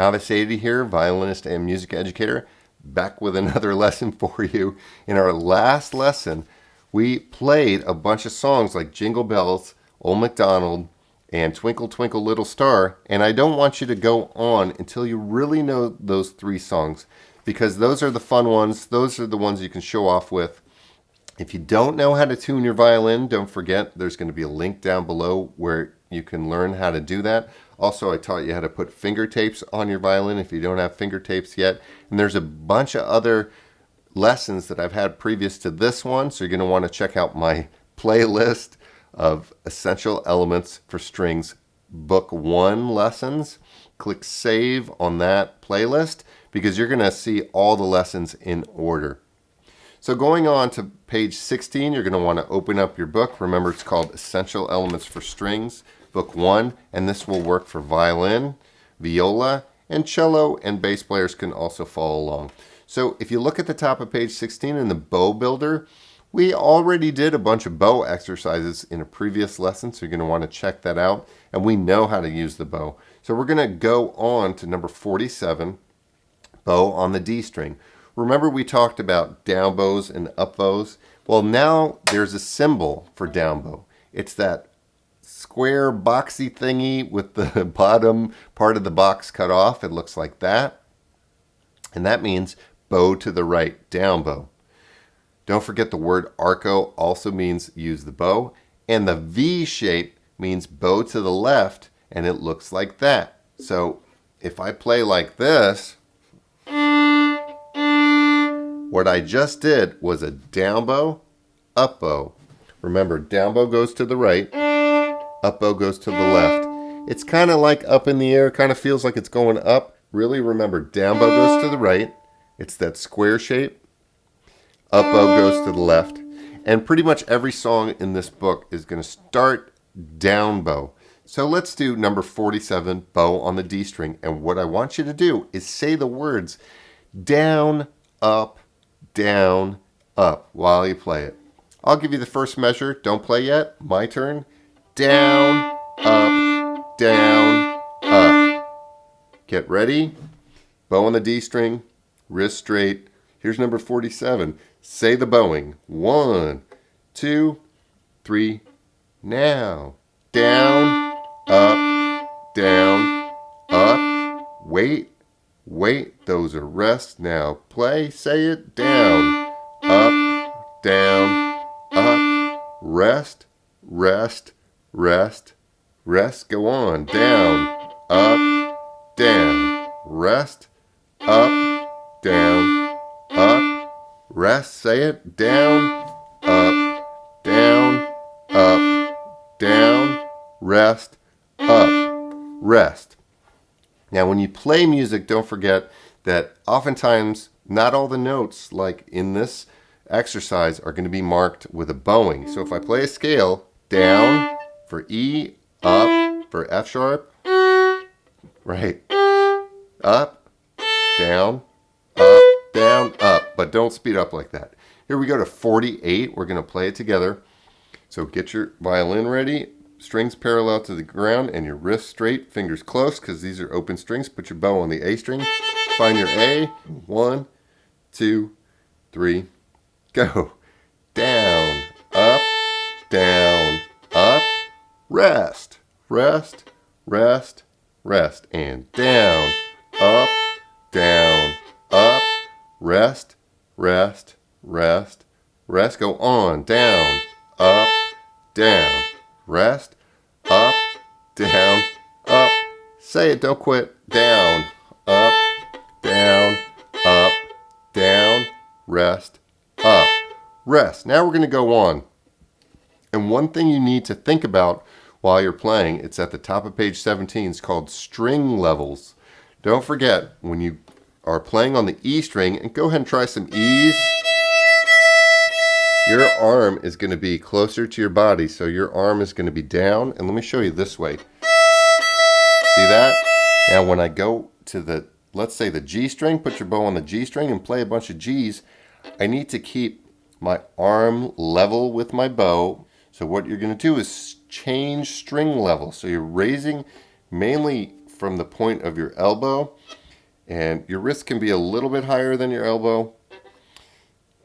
Kaveh Saidi here, violinist and music educator, back with another lesson for you. In our last lesson, we played a bunch of songs like Jingle Bells, Old Macdonald, and Twinkle Twinkle Little Star, and I don't want you to go on until you really know those three songs, because those are the fun ones. Those are the ones you can show off with. If you don't know how to tune your violin, don't forget there's going to be a link down below where you can learn how to do that. Also, I taught you how to put finger tapes on your violin if you don't have finger tapes yet. And there's a bunch of other lessons that I've had previous to this one, so you're going to want to check out my playlist of Essential Elements for Strings Book 1 lessons. Click Save on that playlist because you're going to see all the lessons in order. So going on to page 16, you're going to want to open up your book. Remember, it's called Essential Elements for Strings, Book 1, and this will work for violin, viola, and cello, and bass players can also follow along. So if you look at the top of page 16 in the bow builder, we already did a bunch of bow exercises in a previous lesson, so you're going to want to check that out, and we know how to use the bow. So we're going to go on to number 47, bow on the D string. Remember we talked about down bows and up bows? Well, now there's a symbol for down bow. It's that square boxy thingy with the bottom part of the box cut off. It looks like that. And that means bow to the right, down bow. Don't forget the word arco also means use the bow. And the V shape means bow to the left, and it looks like that. So if I play like this, what I just did was a down bow, up bow. Remember, down bow goes to the right, up bow goes to the left. It's kind of like up in the air, kind of feels like it's going up. Really, remember, down bow goes to the right. It's that square shape. Up bow goes to the left. And pretty much every song in this book is going to start down bow. So let's do number 47, bow on the D string. And what I want you to do is say the words down, up, down, up while you play it. I'll give you the first measure. Don't play yet. My turn. Down, up, down, up. Get ready. Bow on the D string. Wrist straight. Here's number 47. Say the bowing. 1, 2, 3. Now. Down, up, down, up. Wait. Wait, those are rests. Now play, say it, down, up, down, up, rest, rest, rest, rest, go on, down, up, down, rest, up, down, up, rest, say it, down, up, down, rest, up, rest. Now, when you play music, don't forget that oftentimes not all the notes, like in this exercise, are going to be marked with a bowing. So if I play a scale, down for E, up for F sharp, right, up, down, up, but don't speed up like that. Here we go to 48. We're going to play it together. So get your violin ready. Strings parallel to the ground and your wrist straight, fingers close because these are open strings. Put your bow on the A string. Find your A. 1, 2, 3. Go. Down, up, rest, rest, rest, rest. And down, up, rest, rest, rest, rest. Go on. Down, up, rest, up, up. Say it, don't quit. Down, up, rest, up, rest. Now we're going to go on. And one thing you need to think about while you're playing, it's at the top of page 17, it's called string levels. Don't forget, when you are playing on the E string, and go ahead and try some E's, your arm is going to be closer to your body, so your arm is going to be down. And let me show you this way. See that? Now when I go to the, let's say the G string, put your bow on the G string and play a bunch of G's, I need to keep my arm level with my bow. So what you're going to do is change string level. So you're raising mainly from the point of your elbow, and your wrist can be a little bit higher than your elbow,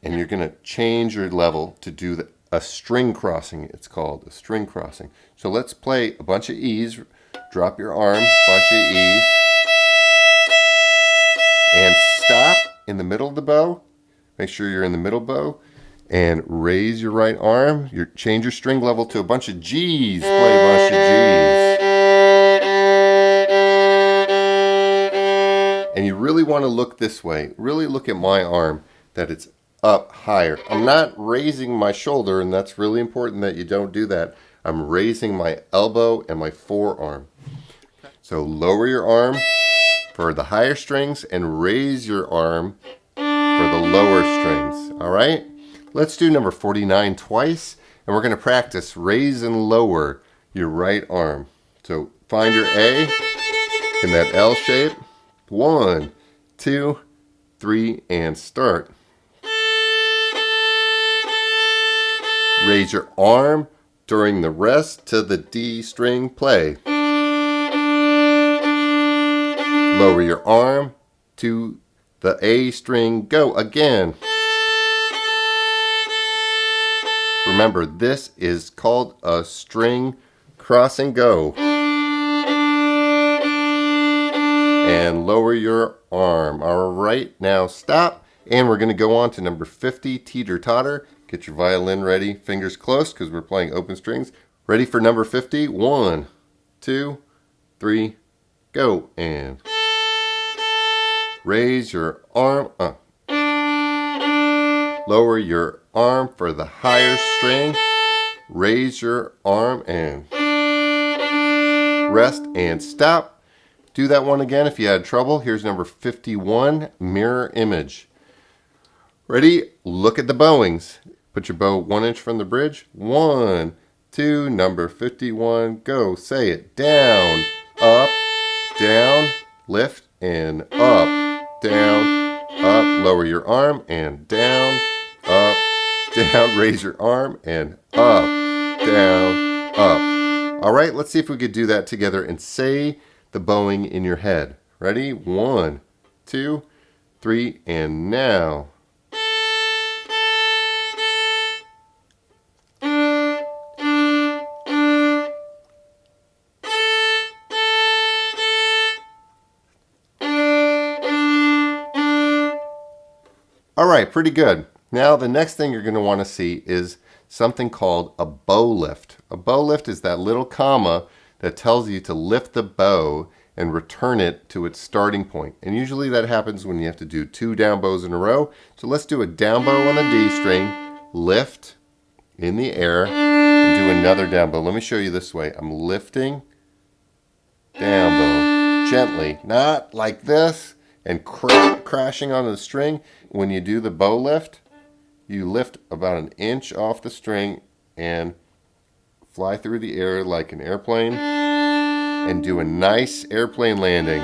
and you're going to change your level to do a string crossing. It's called a string crossing. So let's play a bunch of E's. Drop your arm, bunch of E's, and stop in the middle of the bow. Make sure you're in the middle bow, and raise your right arm. Change your string level to a bunch of G's. Play a bunch of G's. And you really want to look this way. Really look at my arm, that it's up higher. I'm not raising my shoulder, and that's really important that you don't do that. I'm raising my elbow and my forearm. So lower your arm for the higher strings and raise your arm for the lower strings. All right? Let's do number 49 twice, and we're going to practice raise and lower your right arm. So find your A in that L shape. 1, 2, 3, and start. Raise your arm during the rest to the D string, play. Lower your arm to the A string, go again. Remember, this is called a string cross and go. And lower your arm. All right, now stop. And we're going to go on to number 50, teeter totter. Get your violin ready, fingers close, because we're playing open strings. Ready for number 50? 1, 2, 3, go. And raise your arm up. Lower your arm for the higher string. Raise your arm and rest and stop. Do that one again if you had trouble. Here's number 51, mirror image. Ready? Look at the bowings. Put your bow 1 inch from the bridge. 1, 2, number 51, go. Say it. Down, up, down, lift, and up, down, up. Lower your arm and down, up, down. Raise your arm and up, down, up. All right, let's see if we could do that together and say the bowing in your head. Ready? 1, 2, 3, and now. All right, pretty good. Now the next thing you're going to want to see is something called a bow lift. A bow lift is that little comma that tells you to lift the bow and return it to its starting point. And usually that happens when you have to do 2 down bows in a row. So let's do a down bow on the D string, lift in the air, and do another down bow. Let me show you this way. I'm lifting, down bow, gently, not like this, and crashing onto the string. When you do the bow lift, you lift about 1 inch off the string and fly through the air like an airplane and do a nice airplane landing.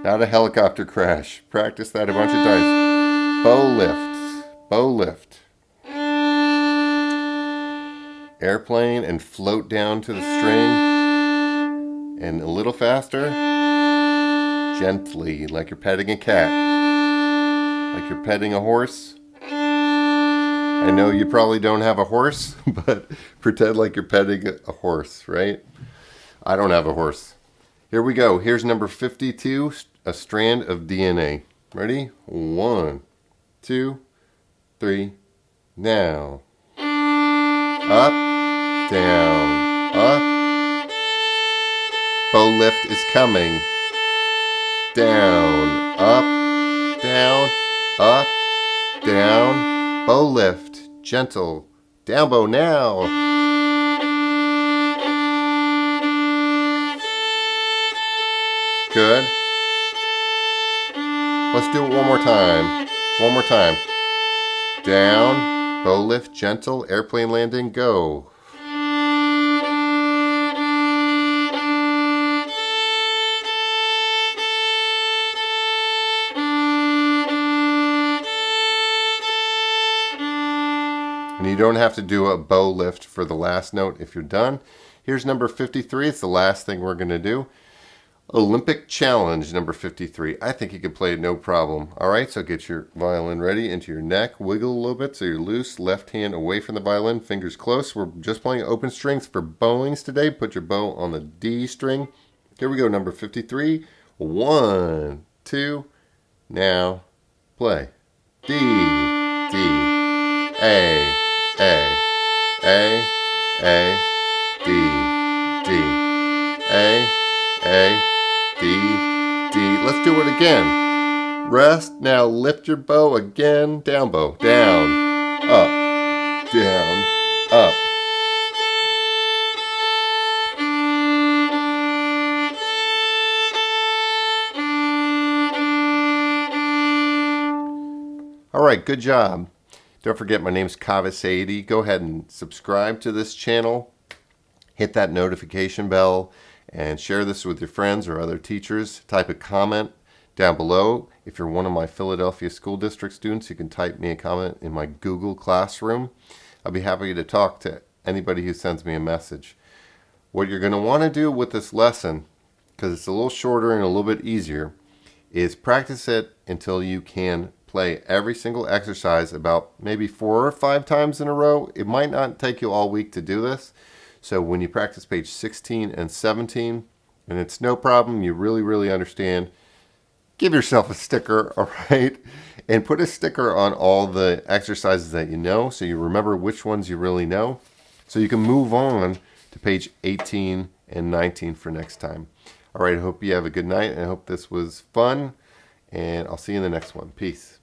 Not a helicopter crash. Practice that a bunch of times. Bow lifts. Bow lift. Airplane and float down to the string. And a little faster. Gently, like you're petting a cat. Like you're petting a horse. I know you probably don't have a horse, but pretend like you're petting a horse, right? I don't have a horse. Here we go. Here's number 52, a strand of DNA. Ready? 1, 2, 3, now. Up, down, up. Bow lift is coming. Down, up, down, up, down. Bow lift, gentle. Down bow now. Good. Let's do it one more time. One more time. Down, bow lift, gentle, airplane landing, go. And you don't have to do a bow lift for the last note if you're done. Here's number 53. It's the last thing we're going to do. Olympic Challenge, number 53. I think you can play it no problem. All right, so get your violin ready into your neck. Wiggle a little bit so you're loose. Left hand away from the violin, fingers close. We're just playing open strings for bowings today. Put your bow on the D string. Here we go, number 53. 1, 2, now play. D, D, A, A, D, D, A, D, D. Let's do it again. Rest. Now lift your bow again. Down bow. Down. Up. Down. Up. All right, good job. Don't forget, my name's Kaveh Saidi. Go ahead and subscribe to this channel. Hit that notification bell and share this with your friends or other teachers. Type a comment down below. If you're one of my Philadelphia School District students, you can type me a comment in my Google Classroom. I'll be happy to talk to anybody who sends me a message. What you're going to want to do with this lesson, because it's a little shorter and a little bit easier, is practice it until you can play every single exercise about maybe 4 or 5 times in a row. It might not take you all week to do this. So when you practice page 16 and 17, and it's no problem, you really understand, give yourself a sticker, all right? And put a sticker on all the exercises that you know so you remember which ones you really know. So you can move on to page 18 and 19 for next time. All right, I hope you have a good night, and I hope this was fun, and I'll see you in the next one. Peace.